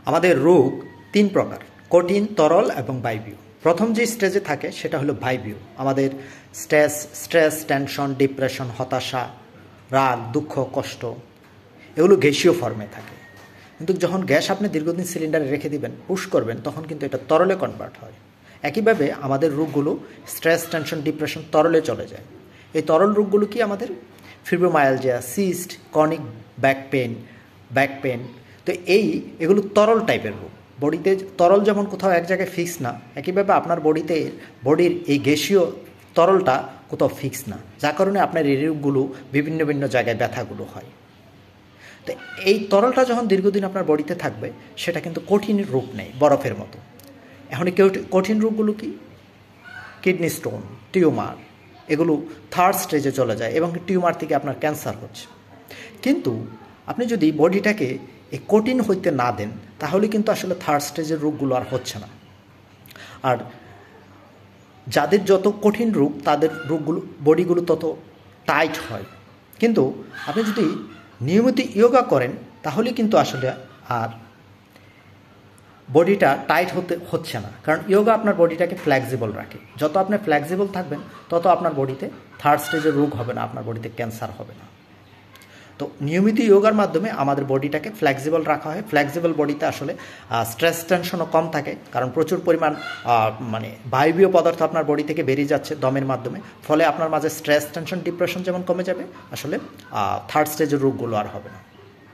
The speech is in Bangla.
আমাদের রোগ তিন প্রকার: কঠিন, তরল এবং বায়বীয়। প্রথম যে স্টেজে থাকে সেটা হলো বায়বীয়। আমাদের স্ট্রেস, টেনশন, ডিপ্রেশন, হতাশা, রাগ, দুঃখ, কষ্ট এগুলো গ্যাসীয় ফর্মে থাকে। কিন্তু যখন গ্যাস আপনি দীর্ঘদিন সিলিন্ডারে রেখে দিবেন, পুশ করবেন, তখন কিন্তু এটা তরলে কনভার্ট হয়। একইভাবে আমাদের রোগগুলো স্ট্রেস, টেনশন, ডিপ্রেশন তরলে চলে যায়। এই তরল রোগগুলো কি আমাদের ফিব্রোমায়ালজিয়া, সিস্ট, ক্রনিক ব্যাক পেন। তো এগুলো তরল টাইপের রোগ। বডিতে তরল যেমন কোথাও এক জায়গায় ফিক্স না, একইভাবে আপনার বডির এই গ্যাসীয় তরলটা কোথাও ফিক্স না, যার কারণে আপনার এই রোগগুলো বিভিন্ন ভিন্ন জায়গায় ব্যথাগুলো হয়। তো এই তরলটা যখন দীর্ঘদিন আপনার বডিতে থাকবে, সেটা কিন্তু কঠিন রূপ নেই, বরফের মতো। এখন কঠিন রোগগুলো কি? কিডনি স্টোন, টিউমার, এগুলো থার্ড স্টেজে চলে যায় এবং টিউমার থেকে আপনার ক্যান্সার হচ্ছে। কিন্তু আপনি যদি বডিটাকে এই কঠিন হইতে না দেন, তাহলে কিন্তু আসলে থার্ড স্টেজের রোগগুলো আর হচ্ছে না। আর যাদের যত কঠিন রোগ, তাদের বডিগুলো তত টাইট হয়। কিন্তু আপনি যদি নিয়মিত যোগা করেন, তাহলে কিন্তু আসলে আর বডিটা টাইট হচ্ছে না, কারণ যোগা আপনার বডিটাকে ফ্লেক্সিবল রাখে। যত আপনি ফ্লেক্সিবল থাকবেন, তত আপনার বডিতে থার্ড স্টেজের রোগ হবে না, আপনার বডিতে ক্যান্সার হবে না। তো নিয়মিত যোগার মাধ্যমে আমাদের বডিটাকে ফ্লেক্সিবল রাখা হয়। ফ্লেক্সিবল বডিতে আসলে স্ট্রেস টেনশনও কম থাকে, কারণ প্রচুর পরিমাণ বায়বীয় পদার্থ আপনার বডি থেকে বেরিয়ে যাচ্ছে দমের মাধ্যমে। ফলে আপনার মাঝে স্ট্রেস, টেনশন, ডিপ্রেশন যেমন কমে যাবে, আসলে থার্ড স্টেজের রোগগুলো আর হবে না।